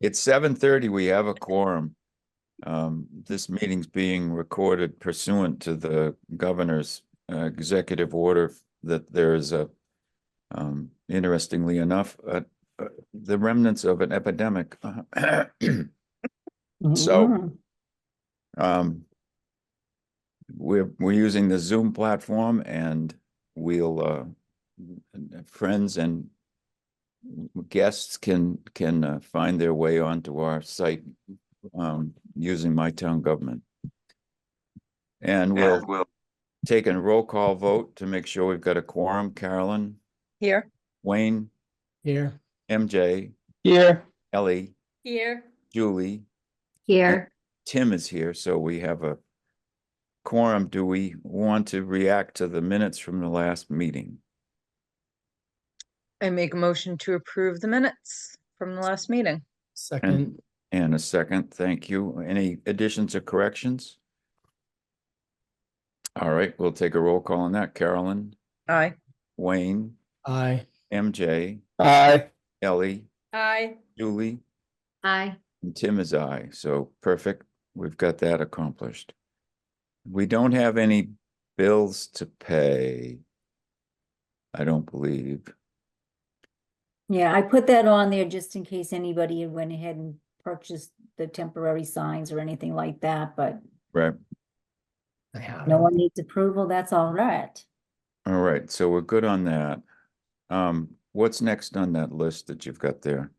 It's 7:30. We have a quorum. This meeting's being recorded pursuant to the governor's executive order that there is a, interestingly enough, the remnants of an epidemic. So, um, we're using the Zoom platform, and we'll friends and guests can find their way onto our site using My Town Government. And we'll take a roll call vote to make sure we've got a quorum. Carolyn, Here. Wayne, Here. MJ, Here. Ellie, Here. Julie, Here. Tim is here, so we have a quorum. Do we want to react to the minutes from the last meeting? I make a motion to approve the minutes from the last meeting. Second. And a second, thank you. Any additions or corrections? All right, we'll take a roll call on that. Carolyn, Aye. Wayne, Aye. MJ, Aye. Ellie, Aye. Julie, Aye. and Tim is aye. So perfect. We've got that accomplished. We don't have any bills to pay, I don't believe. Yeah, I put that on there just in case anybody had went ahead and purchased the temporary signs or anything like that, but Right. no one needs approval, that's all right. All right, so we're good on that. What's next on that list that you've got there?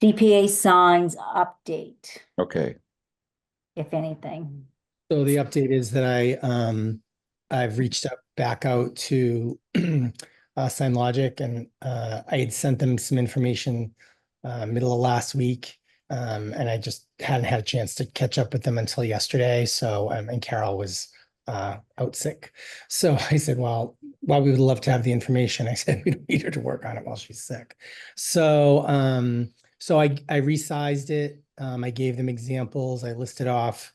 DPA signs update, Okay, if anything. So the update is that I've reached back out to SignLogic, and I had sent them some information middle of last week. And I just hadn't had a chance to catch up with them until yesterday. So, and Carol was out sick. So I said, well, while we would love to have the information, I said, we don't need her to work on it while she's sick. So, so I resized it. I gave them examples. I listed off,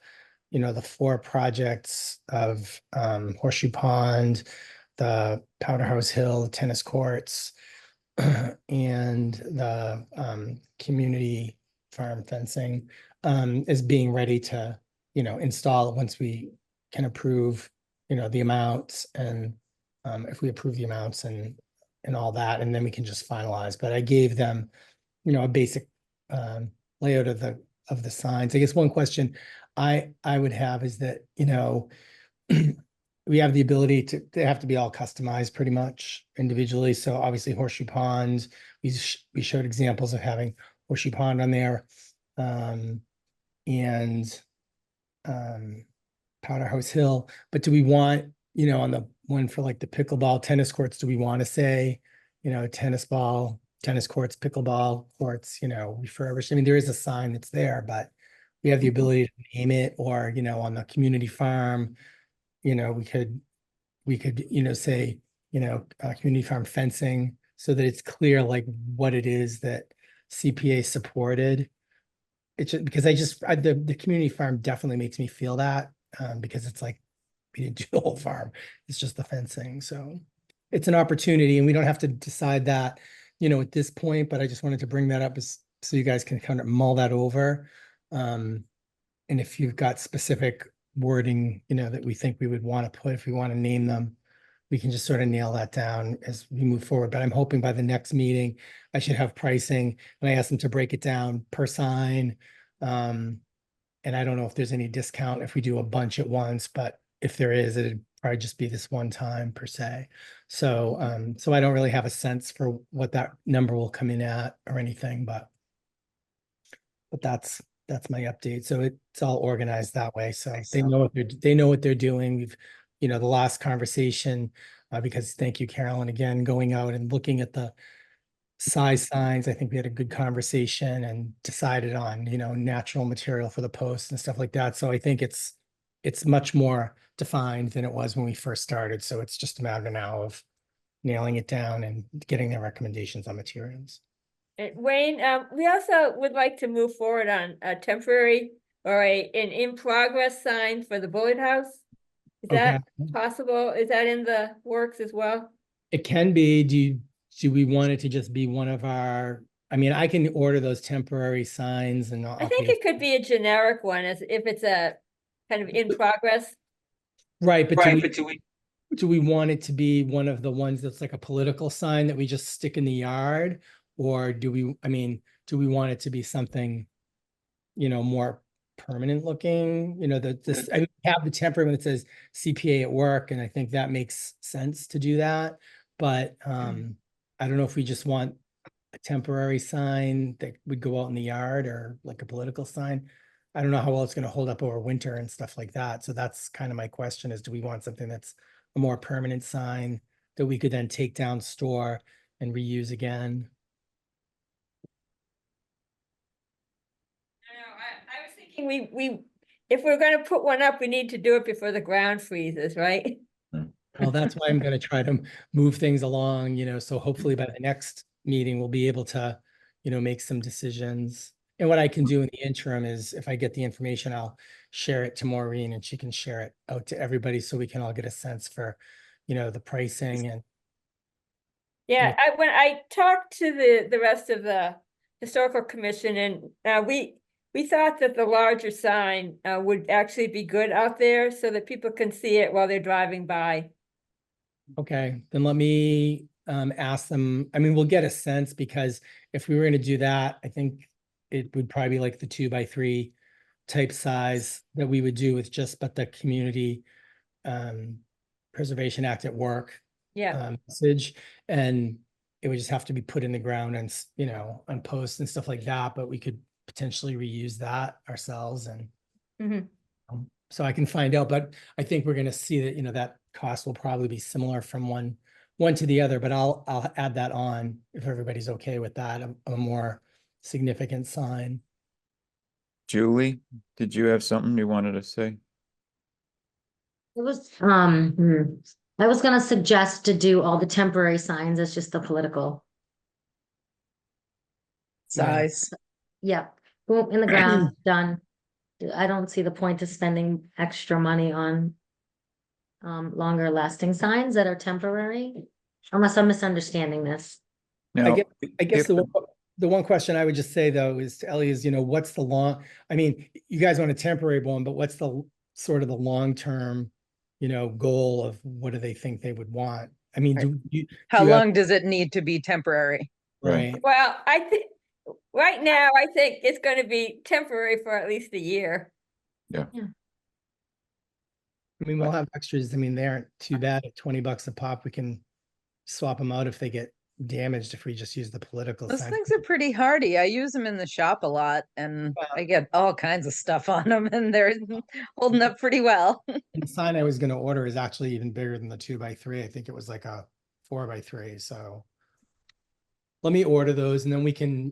you know, the 4 projects of Horseshoe Pond, the Powder House Hill, the tennis courts, and the community farm fencing is being ready to, you know, install it once we can approve, you know, the amounts, and if we approve the amounts and all that, and then we can just finalize. But I gave them, you know, a basic layout of the signs. I guess one question I would have is that, you know, we have the ability to, they have to be all customized pretty much individually. So obviously Horseshoe Pond, we showed examples of having Horseshoe Pond on there. And Powder House Hill, but do we want, you know, on the one for like the pickleball tennis courts, do we want to say, you know, tennis courts, pickleball courts, you know, refurbished? I mean, there is a sign that's there, but we have the ability to name it, or, you know, on the community farm, you know, we could, you know, say, you know, community farm fencing, so that it's clear like what it is that CPA supported. It's just because the community farm definitely makes me feel that, because it's like, we didn't do the whole farm. It's just the fencing. So it's an opportunity, and we don't have to decide that, you know, at this point, but I just wanted to bring that up so you guys can kind of mull that over. And if you've got specific wording, you know, that we think we would want to put, if we want to name them, we can just sort of nail that down as we move forward. But I'm hoping by the next meeting, I should have pricing, and I asked them to break it down per sign. And I don't know if there's any discount if we do a bunch at once, but if there is, it'd probably just be this one time per se. So, so I don't really have a sense for what that number will come in at or anything, but that's my update. So it's all organized that way. So they know what they're doing. We've, you know, the last conversation, because thank you, Carolyn, again, going out and looking at the size signs. I think we had a good conversation and decided on, you know, natural material for the posts and stuff like that. So I think it's much more defined than it was when we first started. So it's just a matter now of nailing it down and getting their recommendations on materials. Wayne, we also would like to move forward on a temporary or an in progress sign for the Bullet House. Is that possible? Is that in the works as well? It can be. Do we want it to just be one of our I mean, I can order those temporary signs and I think it could be a generic one as if it's a kind of in progress. Right, but do we want it to be one of the ones that's like a political sign that we just stick in the yard? Or do we, I mean, do we want it to be something, more permanent looking, this, I have the temporary one that says CPA at work, and I think that makes sense to do that. But I don't know if we just want a temporary sign that would go out in the yard or like a political sign. I don't know how well it's gonna hold up over winter and stuff like that. So that's kind of my question is, do we want something that's a more permanent sign that we could then take down, store and reuse again? I was thinking if we're gonna put one up, we need to do it before the ground freezes, right? Well, that's why I'm gonna try to move things along, so hopefully by the next meeting, we'll be able to, make some decisions. And what I can do in the interim is if I get the information, I'll share it to Maureen and she can share it out to everybody so we can all get a sense for, the pricing and Yeah, when I talked to the rest of the historical commission and we thought that the larger sign would actually be good out there so that people can see it while they're driving by. okay, then let me ask them. I mean, we'll get a sense because if we were going to do that, I think it would probably be like the 2x3 type size that we would do with but the Community Preservation Act at work Yeah, message, and it would just have to be put in the ground and on posts and stuff like that. But we could potentially reuse that ourselves, and Mhm. so I can find out. But I think we're going to see that that cost will probably be similar from one to the other. But I'll add that on if everybody's okay with that. A more significant sign. Julie, did you have something you wanted to say? It was, I was gonna suggest to do all the temporary signs as just the political. Size. Yep, boom, in the ground, done. I don't see the point of spending extra money on longer lasting signs that are temporary, unless I'm misunderstanding this. Now, I guess if the one question I would just say though is to Ellie is, what's the I mean, you guys want a temporary one, but what's the sort of the long-term, goal of what do they think they would want? I mean, How do you have- long does it need to be temporary? Right. Well, I think right now, I think it's gonna be temporary for at least a year. I mean, we'll have extras. I mean, they aren't too bad at $20 a pop. We can swap them out if they get damaged if we just use the political Those sign. things are pretty hardy. I use them in the shop a lot and Yeah. I get all kinds of stuff on them and they're holding up pretty well. And the sign I was going to order is actually even bigger than the 2x3. I think it was like a 4x3. So let me order those and then we can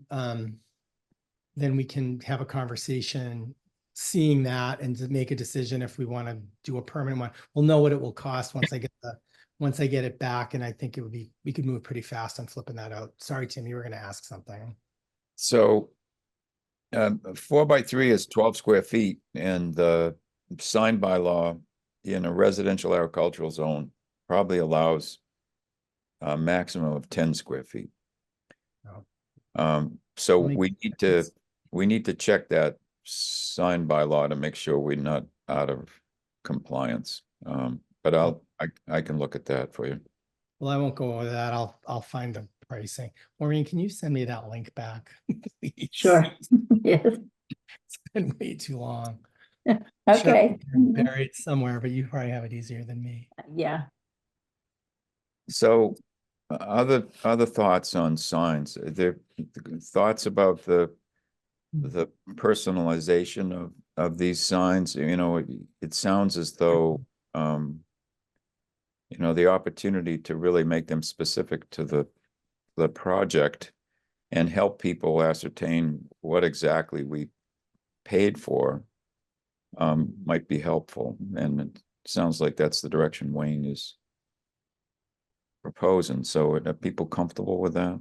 have a conversation seeing that and to make a decision if we want to do a permanent one. We'll know what it will cost once I get it back. And I think we could move pretty fast on flipping that out. Sorry, Tim, you were going to ask something. So 4x3 is 12 square feet, and the sign bylaw in a residential agricultural zone probably allows a maximum of 10 square feet. Oh. So Let me- we need to check that sign bylaw to make sure we're not out of compliance. But I can look at that for you. Well, I won't go over that. I'll find the pricing. Maureen, can you send me that link back? Please? Sure. Yes, It's been way too long. okay. Buried somewhere, but you probably have it easier than me. Yeah, So other thoughts on signs? There thoughts about the personalization of these signs? It sounds as though the opportunity to really make them specific to the project and help people ascertain what exactly we paid for might be helpful. And it sounds like that's the direction Wayne is proposing. So are people comfortable with that?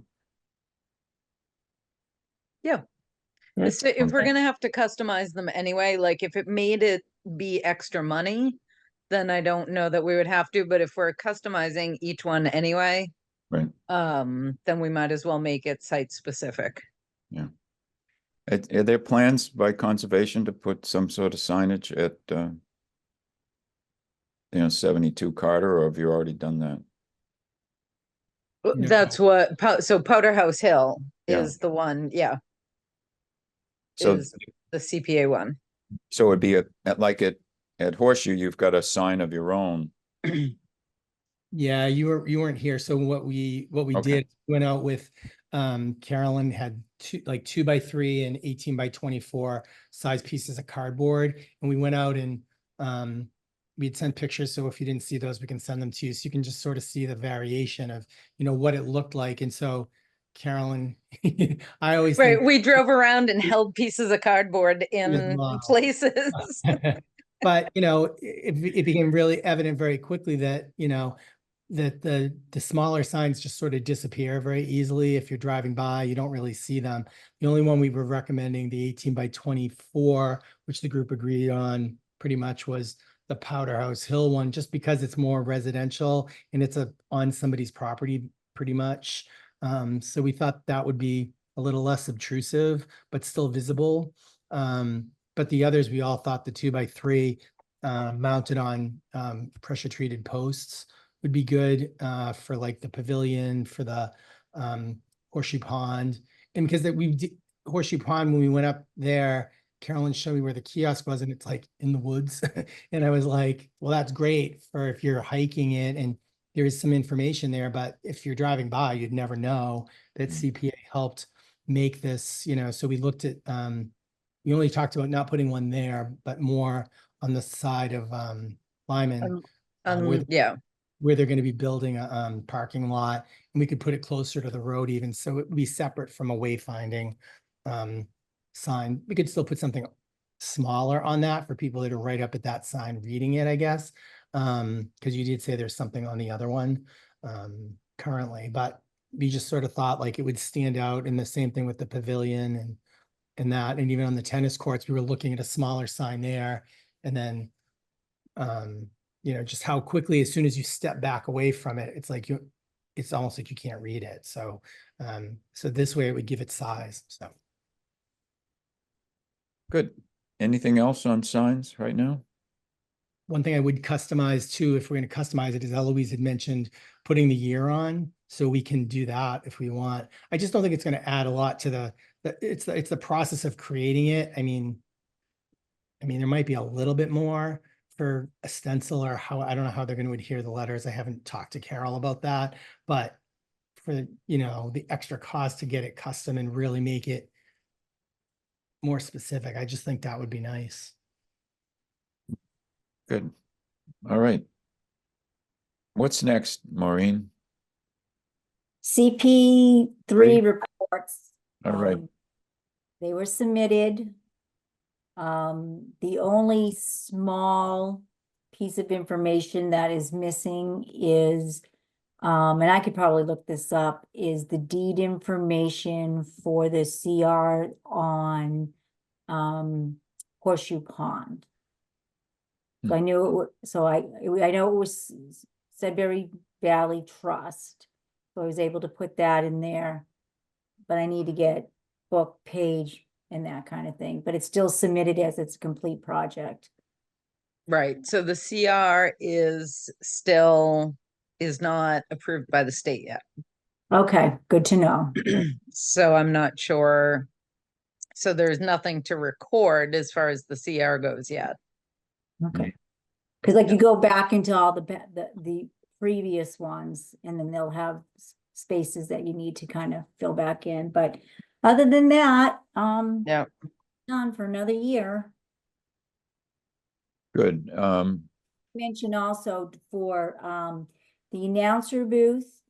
So if we're gonna have to customize them anyway, like if it made it be extra money, then I don't know that we would have to, but if we're customizing each one anyway, Right. then we might as well make it site specific. Are there plans by conservation to put some sort of signage at, 72 Carter, or have you already done that? No. That's what, so Powder House Hill Yeah. is the one, yeah, So, is the CPA one. so it'd be at Horseshoe, you've got a sign of your own. Yeah, you weren't here. So what we Okay. did, went out with Carolyn had 2x3 and 18x24 size pieces of cardboard. And we went out and we'd sent pictures. So if you didn't see those, we can send them to you. So you can just sort of see the variation of, what it looked like. And so Carolyn, I always Right, think we drove around and held pieces of cardboard in model. places. But, it became really evident very quickly that, that the smaller signs just sort of disappear very easily. If you're driving by, you don't really see them. The only one we were recommending, the 18x24, which the group agreed on pretty much, was the Powder House Hill one, just because it's more residential and it's on somebody's property pretty much. So we thought that would be a little less obtrusive, but still visible. But the others, we all thought the 2x3 mounted on pressure treated posts would be good for like the pavilion, for the Horseshoe Pond. And because Horseshoe Pond, when we went up there, Carolyn showed me where the kiosk was, and it's like in the woods. And I was like, well, that's great for if you're hiking it and there is some information there, but if you're driving by, you'd never know that CPA helped make this, so we looked at, we only talked about not putting one there, but more on the side of Lyman, Yeah, where they're going to be building a parking lot, and we could put it closer to the road even, so it would be separate from a wayfinding sign. We could still put something smaller on that for people that are right up at that sign reading it, I guess. Because you did say there's something on the other one currently, but we just sort of thought like it would stand out, and the same thing with the pavilion and that, and even on the tennis courts, we were looking at a smaller sign there, and then just how quickly, as soon as you step back away from it, it's like it's almost like you can't read it. So so this way it would give it size. So Good. Anything else on signs right now? one thing I would customize too, if we're going to customize it, is Eloise had mentioned putting the year on, so we can do that if we want. I just don't think it's going to add a lot to it's the process of creating it. I mean, there might be a little bit more for a stencil, or I don't know how they're going to adhere the letters. I haven't talked to Carol about that, but for, the extra cost to get it custom and really make it more specific, I just think that would be nice. Good. All right. What's next, Maureen? CP3 Three. reports. All right. They were submitted. The only small piece of information that is missing is, and I could probably look this up, is the deed information for the CR on Horseshoe Pond. So I knew I know it was Sudbury Valley Trust, so I was able to put that in there, but I need to get book, page, and that kind of thing, but it's still submitted as its complete project. right. So the CR is not approved by the state yet. Okay, good to know. So I'm not sure. So there's nothing to record as far as the CR goes yet. Okay. Because like you go back into all the previous ones, and then they'll have spaces that you need to kind of fill back in, but other than that, Yeah. done for another year. Good. Mention also for the announcer booth,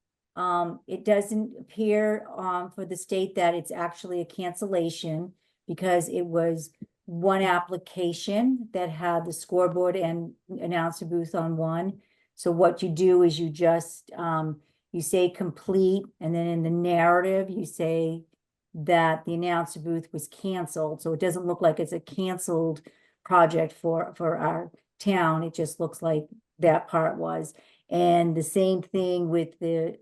it doesn't appear for the state that it's actually a cancellation, because it was one application that had the scoreboard and announcer booth on one. So what you do is you just you say complete, and then in the narrative you say that the announcer booth was canceled, so it doesn't look like it's a canceled project for our town. It just looks like that part was. And the same thing with the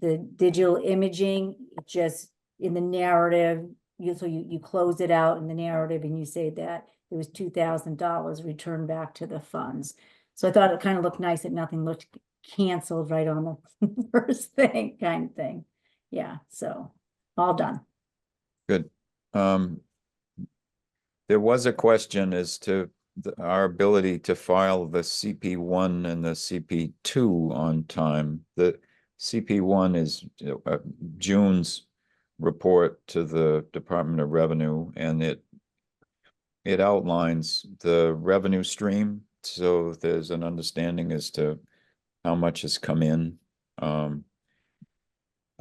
the digital imaging, just in the narrative, you close it out in the narrative and you say that there was $2,000 returned back to the funds. So I thought it kind of looked nice that nothing looked canceled right on the first thing, kind of thing. Yeah, so all done. Good. There was a question as to our ability to file the CP1 and the CP2 on time. The CP1 is June's report to the Department of Revenue, and it outlines the revenue stream, so there's an understanding as to how much has come in.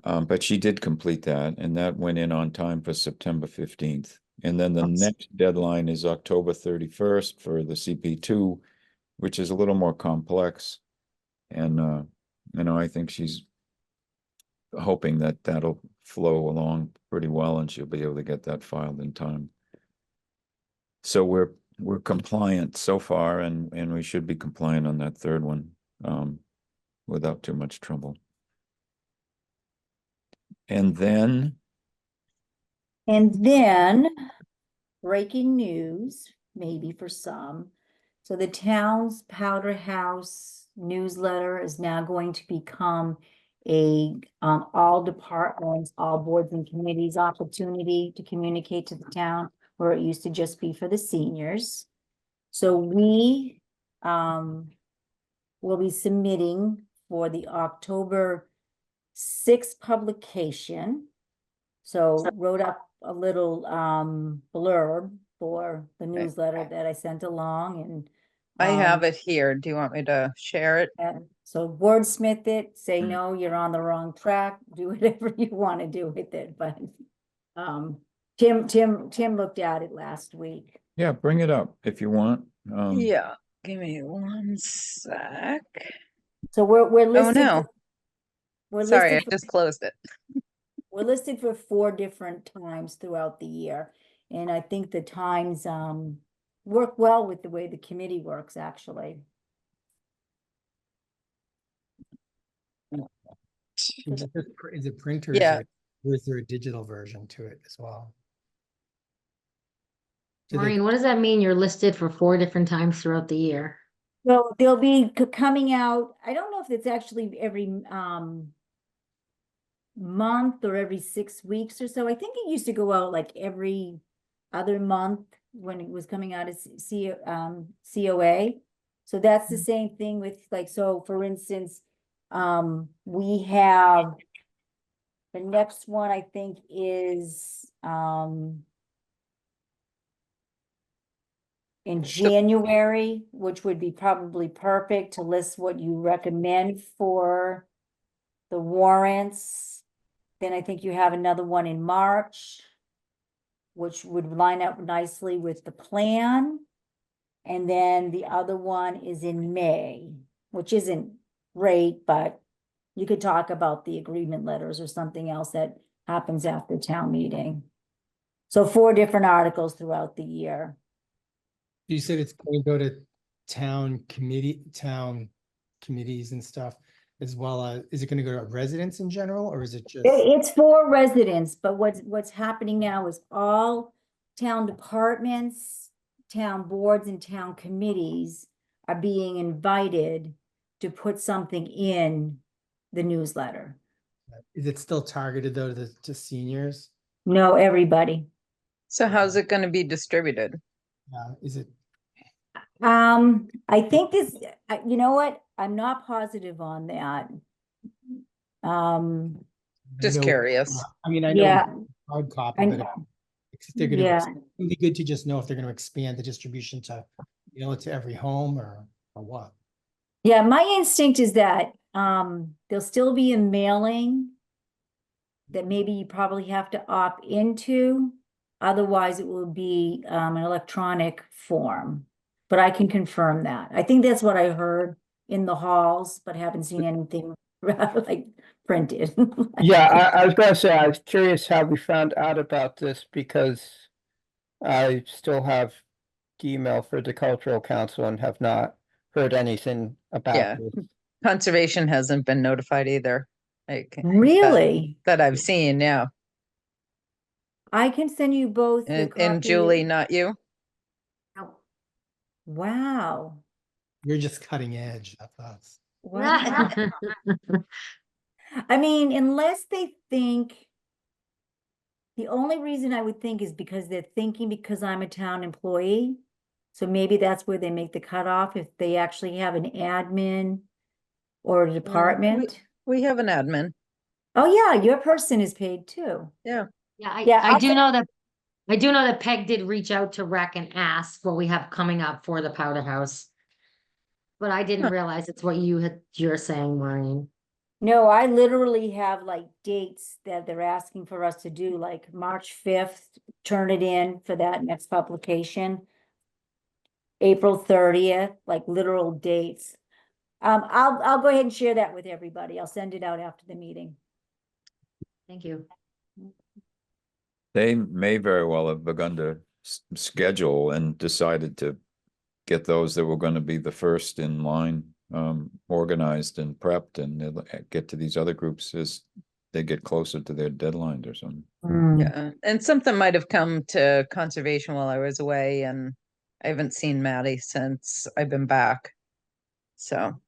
But she did complete that, and that went in on time for September 15th. And then the next deadline is October 31st for the CP2, which is a little more complex. And, I think she's hoping that that'll flow along pretty well and she'll be able to get that filed in time. So we're compliant so far, and we should be compliant on that third one, without too much trouble. And then breaking news, maybe for some. So the town's Powder House newsletter is now going to become a all departments, all boards and committees opportunity to communicate to the town, where it used to just be for the seniors. So we will be submitting for the October 6th publication. So wrote up a little blurb for the newsletter that I sent along, and I have it here. Do you want me to share it? and so wordsmith it, say, no, you're on the wrong track, do whatever you want to do with it, but Tim looked at it last week. yeah, bring it up if you want. Yeah, give me one sec. So we're listed. no. We're Sorry, I listed for- just closed it. We're listed for 4 different times throughout the year, and I think the times work well with the way the committee works, actually. Is it print or Yeah. is there a digital version to it as well? Do they- Maureen, what does that mean? You're listed for 4 different times throughout the year. So they'll be coming out, I don't know if it's actually every month or every 6 weeks or so. I think it used to go out like every other month when it was coming out as COA. So that's the same thing with, like, so for instance, we have the next one, I think, is in January, which would be probably perfect to list what you recommend for the warrants. Then I think you have another one in March, which would line up nicely with the plan. And then the other one is in May, which isn't great, but you could talk about the agreement letters or something else that happens after town meeting. So 4 different articles throughout the year. You said it's going to go to town committees and stuff, as well as, is it going to go to residents in general, or is it just? It's for residents, but what's happening now is all town departments, town boards, and town committees are being invited to put something in the newsletter. Is it still targeted though to seniors? No, everybody. So how's it gonna be distributed? Is it? I think this, you know what? I'm not positive on that. Just I know- curious. I mean, I know Yeah. hard copy, I but know. if they're gonna, Yeah. it'd be good to just know if they're gonna expand the distribution to, to every home or what. Yeah, my instinct is that there'll still be a mailing that maybe you probably have to opt into. Otherwise, it will be an electronic form. But I can confirm that. I think that's what I heard in the halls, but haven't seen anything like printed. Yeah, I was gonna say, I was curious how we found out about this because I still have the email for the cultural council and have not heard anything Yeah. about this. Conservation hasn't been notified either. Like Really? that I've seen, yeah. I can send you both the And copy. Julie, not you? Wow. You're just cutting edge. That's us. Wow. I mean, unless they think, the only reason I would think is because they're thinking because I'm a town employee. So maybe that's where they make the cutoff, if they actually have an admin or a department. We have an admin. Oh, yeah, your person is paid too. Yeah. Yeah, Yeah, I I'll do ta- know that, I do know that Peg did reach out to Rec and ask what we have coming up for the Powder House. But I didn't Huh. realize it's what you're saying, Maureen. No, I literally have like dates that they're asking for us to do, like March 5th, turn it in for that next publication. April 30th, like literal dates. I'll go ahead and share that with everybody. I'll send it out after the meeting. Thank you. They may very well have begun to schedule and decided to get those that were going to be the first in line organized and prepped, and they'll get to these other groups as they get closer to their deadline or something. Yeah, and something might have come to conservation while I was away, and I haven't seen Maddie since I've been back. So,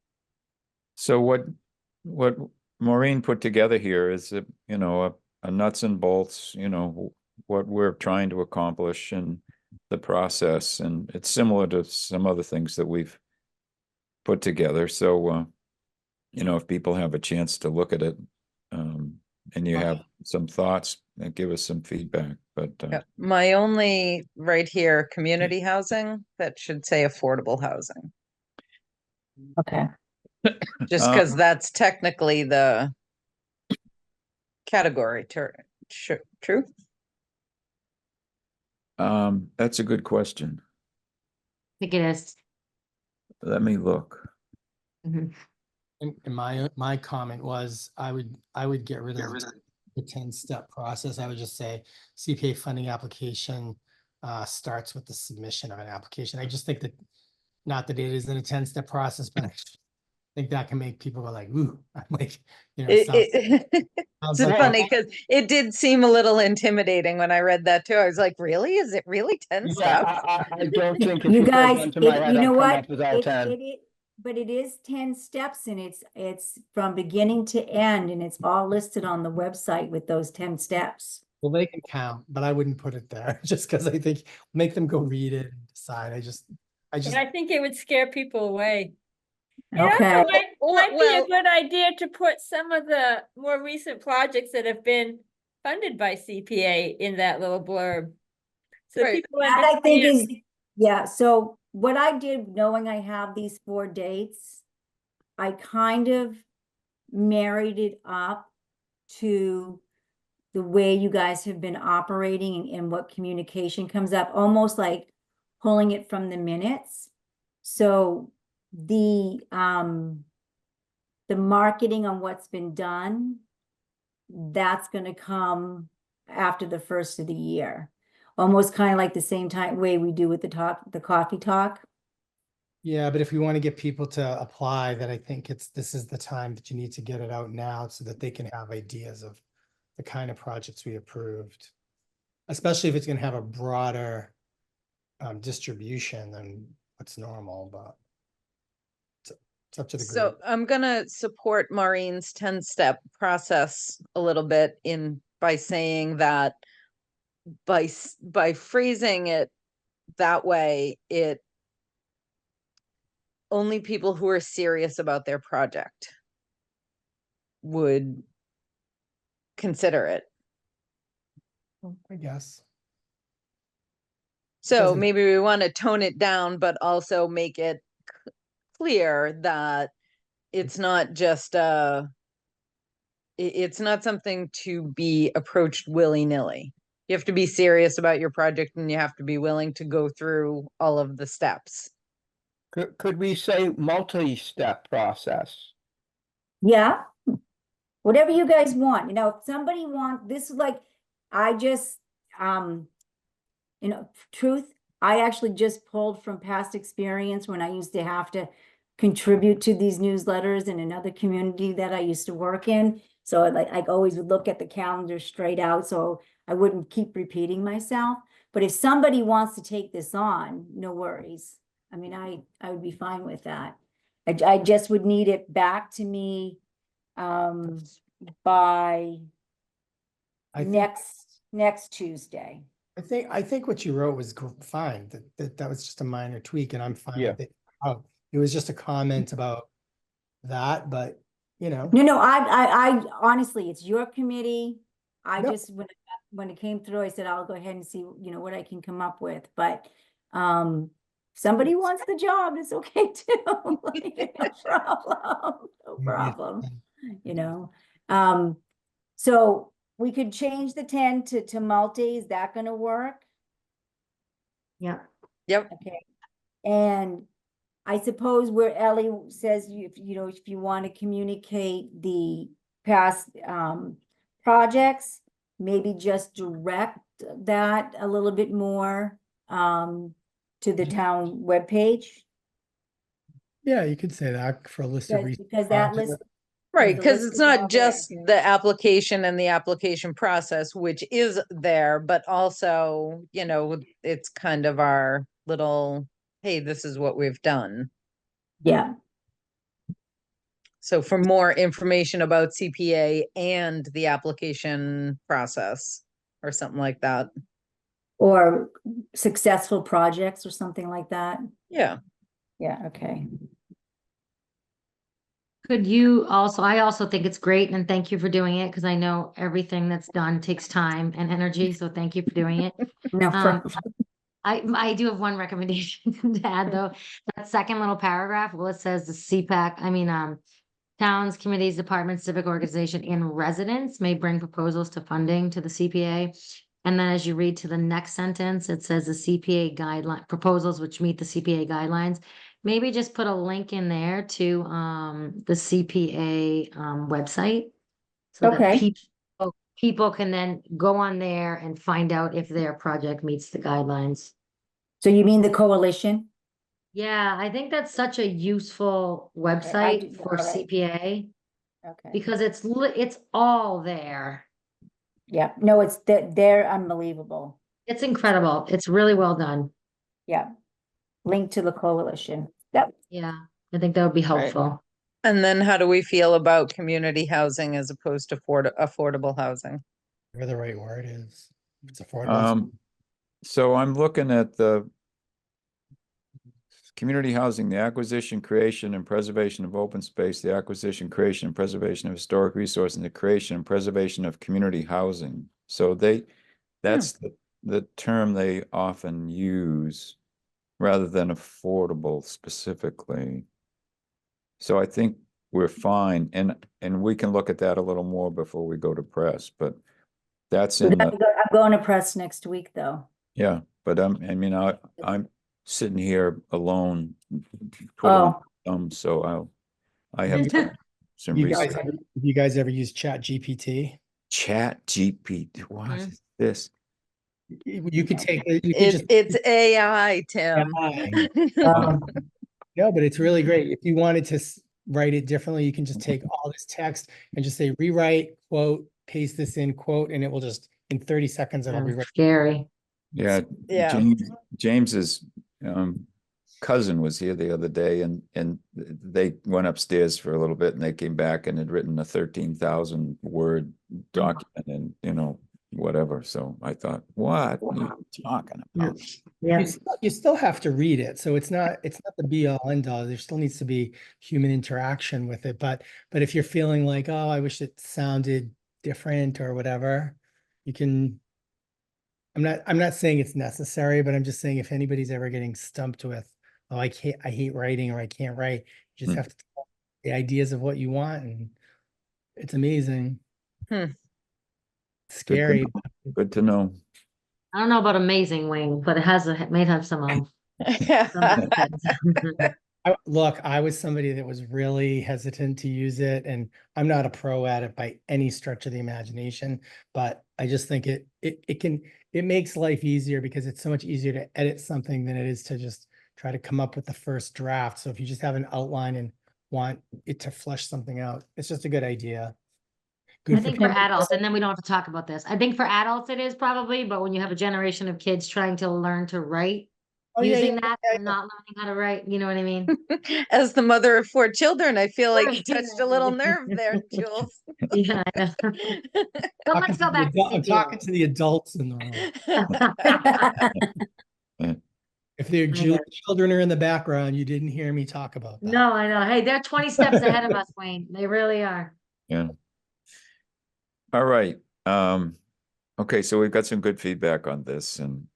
So what Maureen put together here is a nuts and bolts, what we're trying to accomplish and the process, and it's similar to some other things that we've put together. So if people have a chance to look at it, and you have some thoughts, give us some feedback. But yeah, my only right here, community housing, that should say affordable housing, Okay. just because that's technically the category. True? that's a good question. I think it is. Let me look. Mhm. And my comment was, I would get rid of the 10-step process. I would just say CPA funding application starts with the submission of an application. I just think that, not that it isn't a 10-step process, but I think that can make people go like, ooh, I'm like, It's sounds like funny because it did seem a little intimidating when I read that too. I was like, really? Is it really 10 Yeah, steps? I don't think if You you put a guys, gun to my head, you I'd know come what? up with all 10. But it is 10 steps, and it's from beginning to end, and it's all listed on the website with those 10 steps. Well, they can count, but I wouldn't put it there just because I think make them go read it and decide. I just And I think it would scare people away. It Okay. also might be a Well- good idea to put some of the more recent projects that have been funded by CPA in that little blurb. So Right. people That I think understand. is, yeah, so what I did, knowing I have these 4 dates, I kind of married it up to the way you guys have been operating and what communication comes up, almost like pulling it from the minutes. So the marketing on what's been done, that's gonna come after the first of the year. Almost kind of like the same time way we do with the coffee talk. Yeah, but if we want to get people to apply, then I think this is the time that you need to get it out now so that they can have ideas of the kind of projects we approved. Especially if it's going to have a broader distribution than what's normal, but it's up to the So group. I'm gonna support Maureen's 10-step process a little bit by saying that by phrasing it that way, it only people who are serious about their project would consider it. I guess. So Doesn't- maybe we want to tone it down, but also make it clear that it's not just it's not something to be approached willy-nilly. You have to be serious about your project, and you have to be willing to go through all of the steps. Could we say multi-step process? Yeah. Whatever you guys want, if somebody this is like, I just, truth, I actually just pulled from past experience when I used to have to contribute to these newsletters in another community that I used to work in. So I always would look at the calendar straight out, so I wouldn't keep repeating myself. But if somebody wants to take this on, no worries. I mean, I would be fine with that. I just would need it back to me by I think, next Tuesday. I think what you wrote was fine. That was just a minor tweak, and I'm fine Yeah. with it. Oh, it was just a comment about that, but you know, No, I honestly, it's your committee. I No. just, when it came through, I said, I'll go ahead and see, what I can come up with, but, somebody wants the job, it's okay too. Like, no problem, no Yeah. problem, so we could change the 10 to multi, is that gonna work? Yeah, Yep. Okay, and I suppose where Ellie says if you want to communicate the past projects, maybe just direct that a little bit more to the town webpage. yeah, you could say that for a list of Because that list. Right, the because list it's is all not there. just the application and the application process, which is there, but also, it's kind of our little, hey, this is what we've done. Yeah, So for more information about CPA and the application process or something like that. or successful projects or something like that. Yeah. Yeah, okay. could you also, I also think it's great, and thank you for doing it, because I know everything that's done takes time and energy, so thank you for doing it. No Um, problem. I do have one recommendation to add, though. That second little paragraph, well, it says the CPAC, towns, committees, departments, civic organization, and residents may bring proposals to funding to the CPA. And then as you read to the next sentence, it says the CPA guideline proposals which meet the CPA guidelines. Maybe just put a link in there to the CPA website. So that Okay. people can then go on there and find out if their project meets the guidelines. So you mean the coalition? Yeah, I think that's such a useful website for all right. CPA Okay. because it's all there. Yeah, no, it's they're unbelievable. It's incredible. It's really well done. Yeah. Link to the coalition. Yep. Yeah, I think that would be helpful. And then how do we feel about community housing as opposed to affordable housing? whatever the right word is. If it's affordable. So I'm looking at the community housing, the acquisition, creation, and preservation of open space, the acquisition, creation, and preservation of historic resources, and the creation and preservation of community housing. So that's the term they often use rather than affordable specifically. So I think we're fine, and we can look at that a little more before we go to press, but that's in the, I'm going to press next week, though. yeah, but I'm sitting here alone, twiddling thumbs, so I have time, some research. You guys ever use Chat GPT? Chat GPT, what is this? You could take it. You could just It's AI, Tim. No, but it's really great. If you wanted to write it differently, you can just take all this text and just say rewrite, quote, paste this in, quote, and it will just in 30 seconds it'll Yeah, rewrite. scary. Yeah, Yeah. James's cousin was here the other day, and they went upstairs for a little bit, and they came back and had written a 13,000 word document, and whatever. So I thought, what are you talking about? Yeah, You still have to read it, so it's not the be all end all. There still needs to be human interaction with it. But if you're feeling like, oh, I wish it sounded different or whatever, you can. I'm not saying it's necessary, but I'm just saying if anybody's ever getting stumped with, oh, I hate writing or I can't write, you just have to tell the ideas of what you want, and it's amazing. Scary. Good to know. I don't know about amazing wing, but it may have some Look, I was somebody that was really hesitant to use it, and I'm not a pro at it by any stretch of the imagination, but I just think it makes life easier because it's so much easier to edit something than it is to just try to come up with the first draft. So if you just have an outline and want it to flesh something out, it's just a good idea. Good I for think for people. adults, and then we don't have to talk about this. I think for adults it is probably, but when you have a generation of kids trying to learn to write Oh, yeah, using yeah, that yeah, and not learning how to write, you know what I mean? As the mother of 4 children, I feel like you Right. touched a little nerve there, Jules. Yeah, I know. But let's go back to I'm talking CPA. to the adults in the room. Uh, If their know. children are in the background, you didn't hear me talk about that. No, I know. Hey, they're 20 steps ahead of us, Wayne. They really are. Yeah. All right. Okay, so we've got some good feedback on this and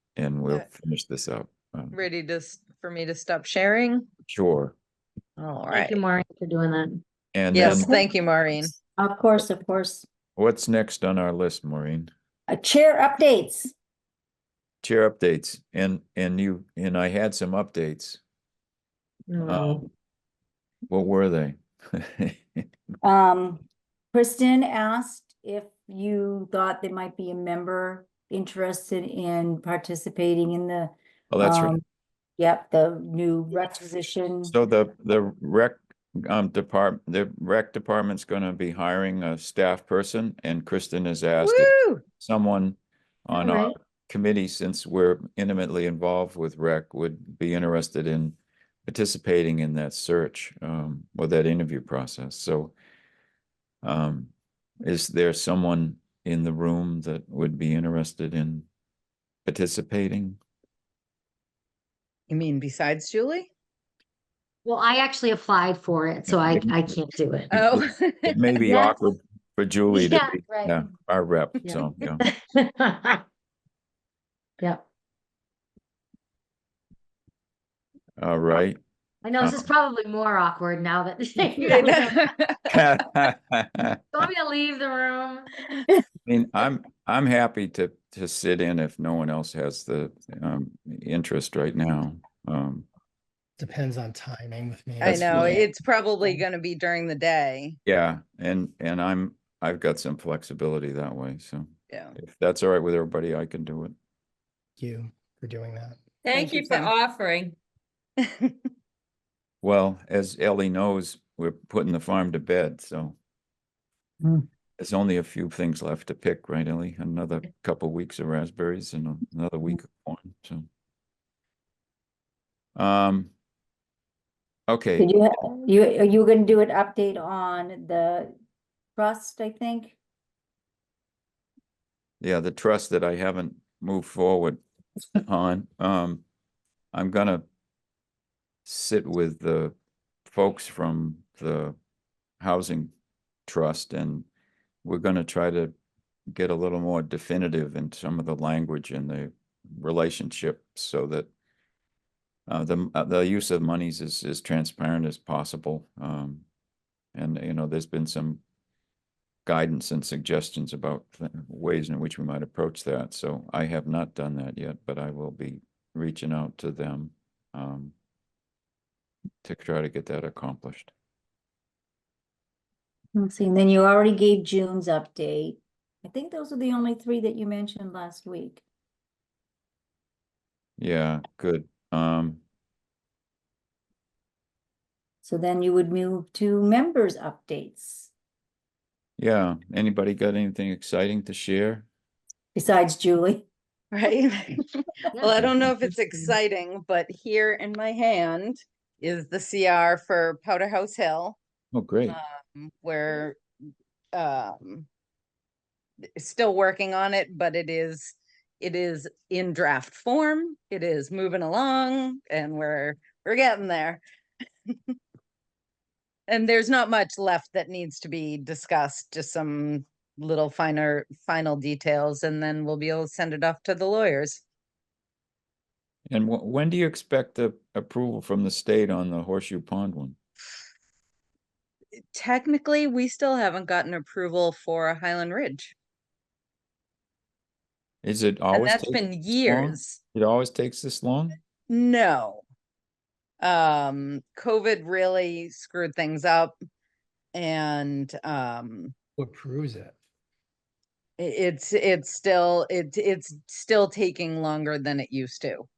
we'll finish this up. Ready to, for me to stop sharing? Sure. All Thank right. you, Maureen, for doing that. And Yes, then thank you, Maureen. Of course, of course. what's next on our list, Maureen? Chair updates. Chair updates and I had some updates. No. What were they? Kristen asked if you thought there might be a member interested in participating in the, Oh, that's right. yep, the new requisition. So the rec department's gonna be hiring a staff person, and Kristen has asked if Woo! someone on our Alright. committee, since we're intimately involved with rec, would be interested in participating in that search, or that interview process. So is there someone in the room that would be interested in participating? You mean besides Julie? Well, I actually applied for it, so I can't do it. Oh. It may be Yes. awkward for Julie to Yeah, be, right. yeah, our rep, Yeah. so, yeah. Yep. All right. I know this is probably more awkward now that you I know. know. Want me to leave the room? I mean, I'm happy to sit in if no one else has the interest right now. Depends on timing with me. I That's know, fine. it's probably gonna be during the day. Yeah, and I've got some flexibility that way, so Yeah. if that's all right with everybody, I can do it. Thank you for doing that. Thank Thank you, you for Tim. offering. Well, as Ellie knows, we're putting the farm to bed, so Hmm. there's only a few things left to pick, right, Ellie? Another couple weeks of raspberries and another week of corn, so. Okay, Did you were gonna do an update on the trust, I think? yeah, the trust that I haven't moved forward on, I'm gonna sit with the folks from the housing trust, and we're gonna try to get a little more definitive in some of the language and the relationship so that the use of monies is as transparent as possible. And you know, there's been some guidance and suggestions about ways in which we might approach that. So I have not done that yet, but I will be reaching out to them to try to get that accomplished. Let's see, and then you already gave June's update. I think those are the only three that you mentioned last week. Yeah, good. So then you would move to members' updates, Yeah, anybody got anything exciting to share? besides Julie. Right? Well, I don't know if it's Interesting. exciting, but here in my hand is the CR for Powder House Hill. Oh, great. Where still working on it, but it is in draft form. It is moving along and we're getting there. And there's not much left that needs to be discussed, just some little final details, and then we'll be able to send it off to the lawyers. And when do you expect the approval from the state on the Horseshoe Pond one? Technically, we still haven't gotten approval for Highland Ridge, Is it and always that's take been this long? years. It always takes this long? No. COVID really screwed things up, and Who approves it? it's still taking longer than it used to.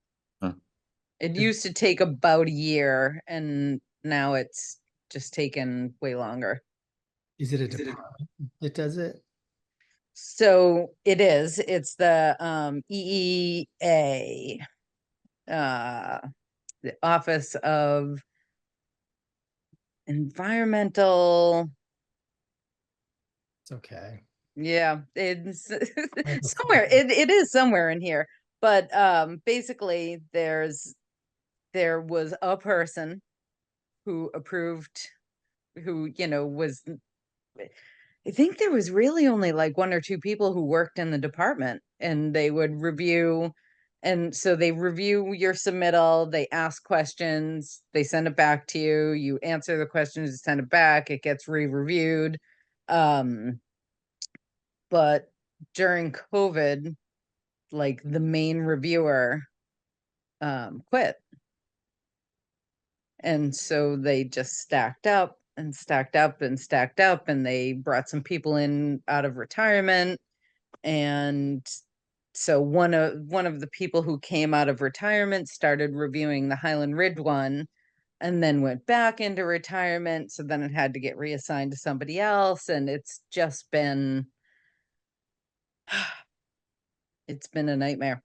Huh. It used to take about a year, and now it's just taken way longer. Is it a department that does it? So it's the EEA. The Office of Environmental, It's okay. yeah, it's That's somewhere, it is somewhere in here. But basically there was a person who approved, who, was, I think there was really only like one or two people who worked in the department, and they would review. And so they review your submittal, they ask questions, they send it back to you, you answer the questions, you send it back, it gets re-reviewed. But during COVID, like the main reviewer quit. And so they just stacked up and stacked up and stacked up, and they brought some people in out of retirement. And so one of the people who came out of retirement started reviewing the Highland Ridge one, and then went back into retirement. So then it had to get reassigned to somebody else, and it's just been it's been a nightmare.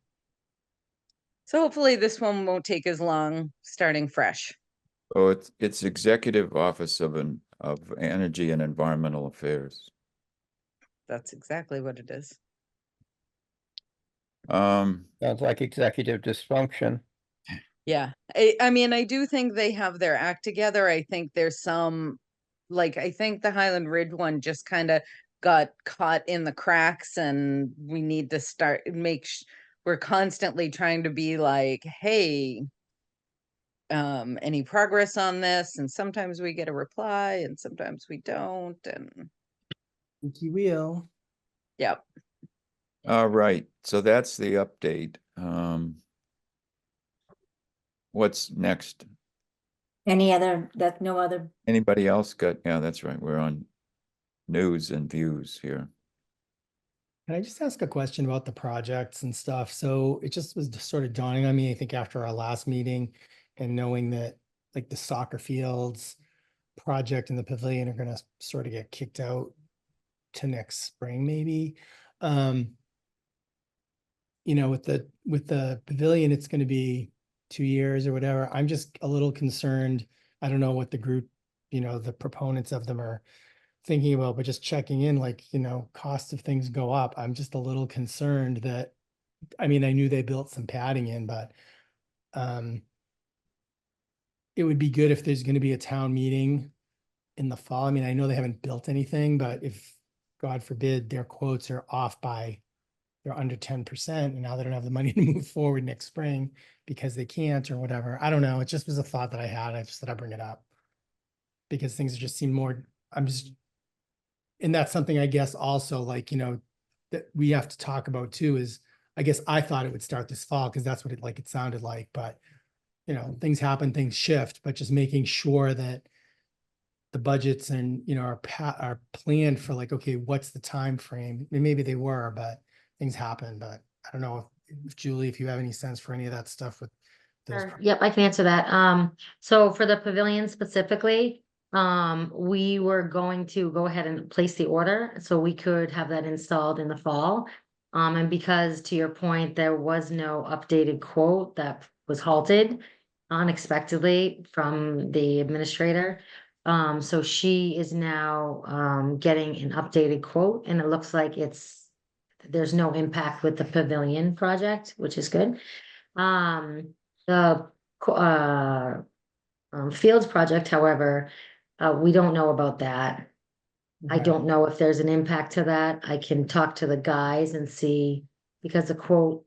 So hopefully this one won't take as long, starting fresh. Oh, it's Executive Office of Energy and Environmental Affairs. That's exactly what it is. Um, Sounds like executive dysfunction. Yeah, I mean, I do think they have their act together. I think there's some, like, I think the Highland Ridge one just kind of got caught in the cracks, and we need to we're constantly trying to be like, hey, any progress on this? And sometimes we get a reply and sometimes we don't. And Think you will. yeah, all right, so that's the update. What's next? No other, Anybody else got, yeah, that's right, we're on news and views here. Can I just ask a question about the projects and stuff? So it just was sort of dawning on me, I think after our last meeting, and knowing that like the soccer fields project and the pavilion are gonna sort of get kicked out to next spring, maybe. With the pavilion, it's gonna be 2 years or whatever. I'm just a little concerned. I don't know what the group, the proponents of them are thinking about, but just checking in, like, cost of things go up. I'm just a little concerned that, I mean, I knew they built some padding in, but it would be good if there's gonna be a town meeting in the fall. I mean, I know they haven't built anything, but if, God forbid, their quotes are off by, they're under 10%, and now they don't have the money to move forward next spring because they can't or whatever. I don't know. It just was a thought that I had. I just thought I'd bring it up. Because things just seem more, and that's something I guess also, like, that we have to talk about too, is I guess I thought it would start this fall because that's what it sounded like, but things happen, things shift, but just making sure that the budgets and, are planned for, like, okay, what's the time frame? And maybe they were, but things happen. But I don't know if Julie, if you have any sense for any of that stuff with those. Sure. Yep, I can answer that. So for the pavilion specifically, we were going to go ahead and place the order so we could have that installed in the fall. And because, to your point, there was no updated quote, that was halted unexpectedly from the administrator. So she is now getting an updated quote, and it looks like there's no impact with the pavilion project, which is good. The Fields project, however, we don't know about that. I Okay. don't know if there's an impact to that. I can talk to the guys and see, because the quote,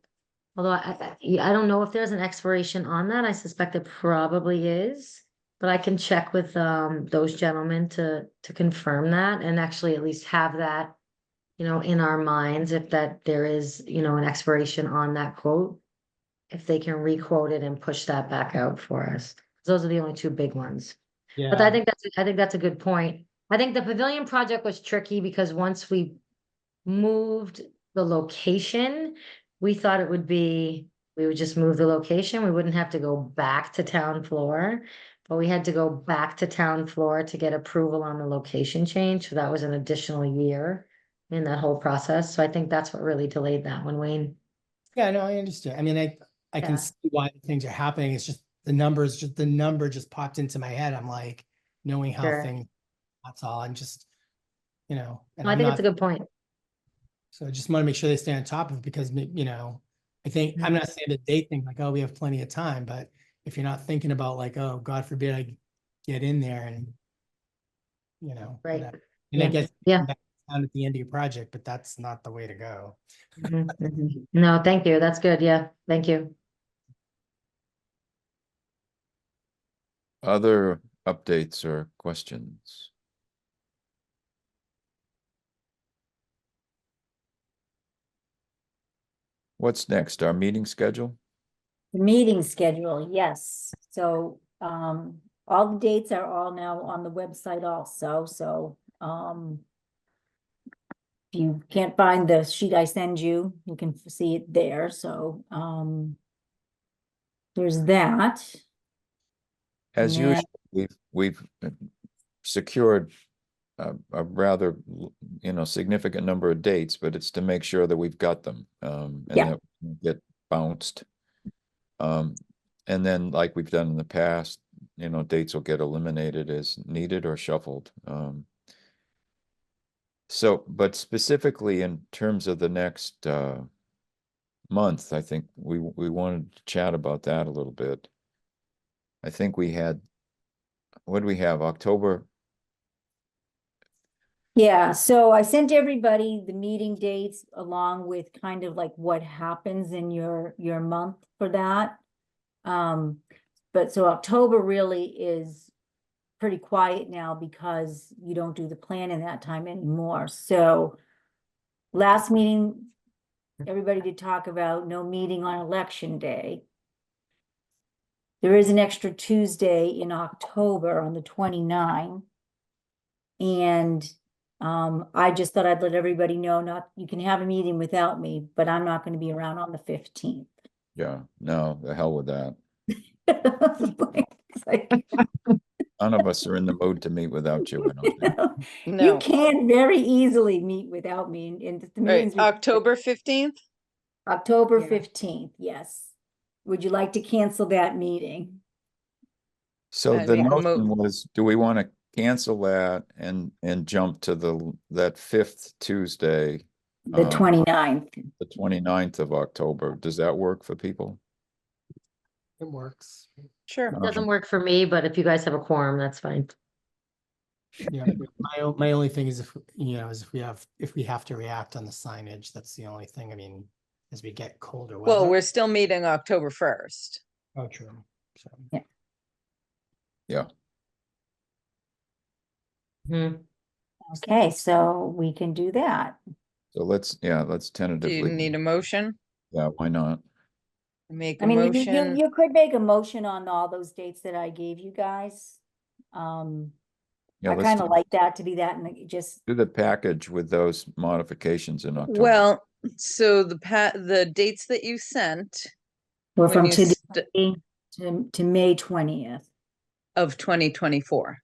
although I don't know if there's an expiration on that. I suspect it probably is, but I can check with those gentlemen to confirm that, and actually at least have that, in our minds, if that there is, an expiration on that quote, if they can re-quote it and push that back out for us. Those are the only two big ones. But I Yeah, think that's a good point. I think the pavilion project was tricky because once we moved the location, we thought it would be, we would just move the location. We wouldn't have to go back to town floor. but we had to go back to town floor to get approval on the location change, so that was an additional year in that whole process, so I think that's what really delayed that one, Wayne. Yeah, no, I understand. I mean, I Yeah. can see why things are happening. It's just the numbers, just the number just popped into my head. I'm like, knowing how Sure. things, that's all. I'm just, and No, I'm I think it's a not, good point. so I just want to make sure they stay on top of it because, I think, I'm not saying that they think like, oh, we have plenty of time, but if you're not thinking about like, oh, God forbid I get in there and, Right. whatever. And I Yeah. guess Yeah. come back down at the end of your project, but that's not the way to go. Mhm, mhm. No, thank you, that's good, yeah, thank you. Other updates or questions? What's next? Our meeting schedule? The meeting schedule, yes. So, all the dates are all now on the website also, so, if you can't find the sheet I send you, you can see it there, so, there's that. As And then- usual, we've secured a rather, significant number of dates, but it's to make sure that we've got them, and Yeah. that we don't get bounced. And then like we've done in the past, dates will get eliminated as needed or shuffled. So, but specifically in terms of the next month, I think we wanted to chat about that a little bit. I think we had, what do we have, October? Yeah, so I sent everybody the meeting dates along with kind of like what happens in your month for that. But so October really is pretty quiet now because you don't do the plan in that time anymore. So last meeting, everybody did talk about no meeting on election day. There is an extra Tuesday in October on the 29th. And I just thought I'd let everybody know, you can have a meeting without me, but I'm not gonna be around on the 15th. Yeah, no, the hell with that. It's like, None of us are in the mood to meet without you, I don't think. You No, can very easily meet without me and the right, meetings. October 15th? October Yeah. 15th, yes. Would you like to cancel that meeting? So I the make a motion mo- was, do we want to cancel that and jump to that fifth Tuesday, The 29th. the 29th of October? Does that work for people? It works. Sure. It doesn't work for me, but if you guys have a quorum, that's fine. Yeah, my only thing is if we have to react on the signage, that's the only thing. I mean, as we get colder weather. Well, we're still meeting October 1st. Oh, true. So, Yeah, Mhm. Okay, so we can do that. so let's Do you tentatively, need a motion? yeah, why not? Make I a mean, motion. you could make a motion on all those dates that I gave you guys. Yeah, I let's kind of like that to be that and just, do the package with those modifications in October. Well, so the dates that you sent we're when from you today to May 20th. of 2024.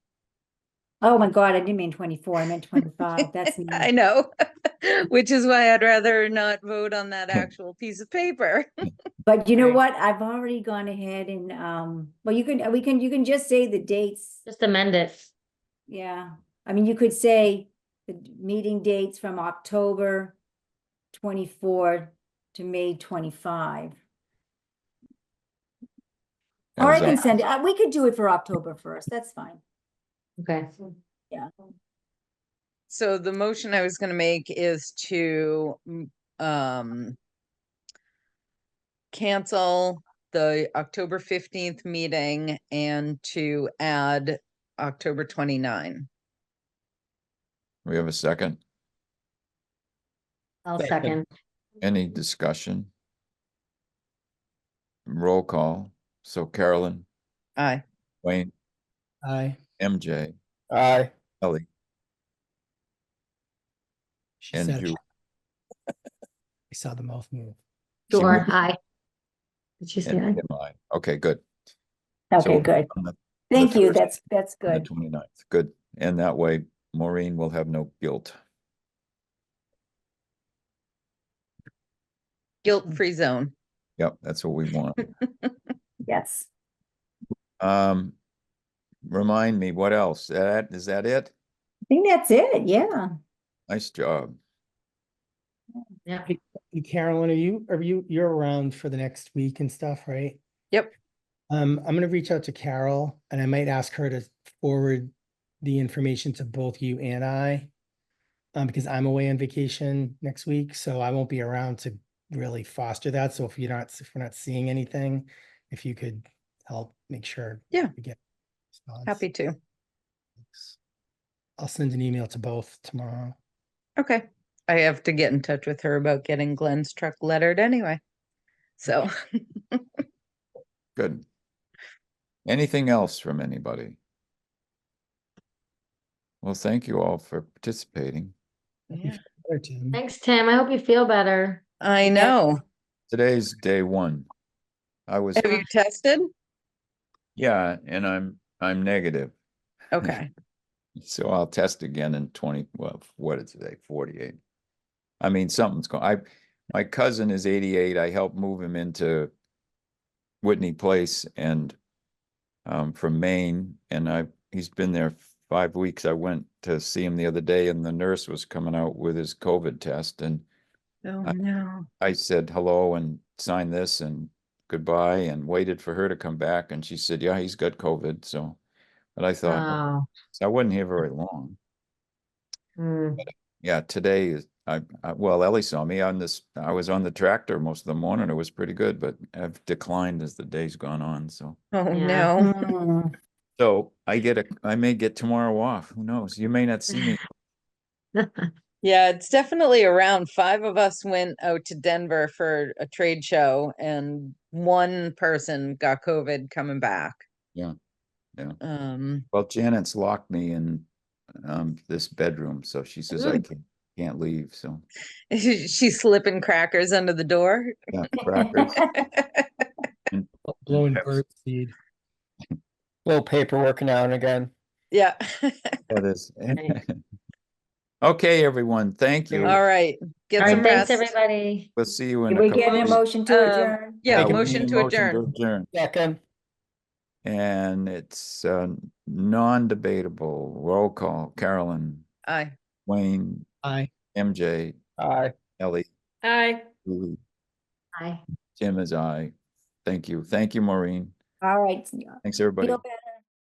Oh my God, I didn't mean 24, I meant 25. That's I know, which is why I'd rather not vote on that actual piece of paper. But you know Right. what? I've already gone ahead and, well, you can just say the dates. Just amend it. Yeah, I mean, you could say the meeting dates from October 24 to May 25. Or I How's can that? send it, we could do it for October 1st, that's fine. Okay, Yeah, So the motion I was gonna make is to cancel the October 15th meeting and to add October 29. We have a second? I'll Second. second. Any discussion? Roll call. So Carolyn, Aye. Wayne, I, MJ, Aye. Ellie, she and said, Julie. I saw the mouth move. Sure, aye. Did you say And aye? Kim, aye. Okay, good. okay, So good. on the Thank you, first that's and the good. 29th. Good. And that way Maureen will have no guilt. Guilt-free zone. Yep, that's what we want. Yes. Remind me, what else? Is that it? I think that's it, yeah. Nice job. Yeah. Hey, Carolyn, you're around for the next week and stuff, right? Yep. I'm gonna reach out to Carol and I might ask her to forward the information to both you and I. Because I'm away on vacation next week, so I won't be around to really foster that. So if we're not seeing anything, if you could help make sure. Yeah. we get a response. Happy to. Thanks. I'll send an email to both tomorrow. Okay. I have to get in touch with her about getting Glenn's truck lettered anyway. So, Good. Anything else from anybody? Well, thank you all for participating. yeah, Better, Tim. Thanks, Tim. I hope you feel better. I know. Today's day one. I was, Have you tested? yeah, and I'm negative. Okay. So I'll test again in 20, well, what is today? 48. I mean, something's going, my cousin is 88. I helped move him into Whitney Place and from Maine, and he's been there 5 weeks. I went to see him the other day and the nurse was coming out with his COVID test and Oh, no. I said hello and signed this and goodbye and waited for her to come back and she said, yeah, he's got COVID. So, but I thought, Oh. so I wasn't here very long. Hmm. Yeah, today is well, Ellie saw me on this. I was on the tractor most of the morning. It was pretty good, but I've declined as the day's gone on. So, Oh, Yeah. no. Mm. so I may get tomorrow off. Who knows? You may not see me. Yeah, it's definitely around. 5 of us went out to Denver for a trade show and one person got COVID coming back. Yeah, yeah. Um, Well, Janet's locked me in this bedroom, so she says I Mm. can't leave. So she's slipping crackers under the door. yeah, crackers. and Blowing Pepsi. bird seed. Little paperwork now and again. Yeah. That is. Right. Okay, everyone. Thank you. All right. Get All some right, thanks, rest. everybody. We'll see you in Did a we couple get a of weeks. motion to adjourn? Yeah, we motion need a to adjourn. adjourn. Second, And it's non-debatable. Roll call. Carolyn, Aye. Wayne, Aye. MJ, aye. Ellie, Aye. Julie, Bye. Tim is I. Thank you. Thank you, Maureen. All right. Thanks, everybody. Feel better.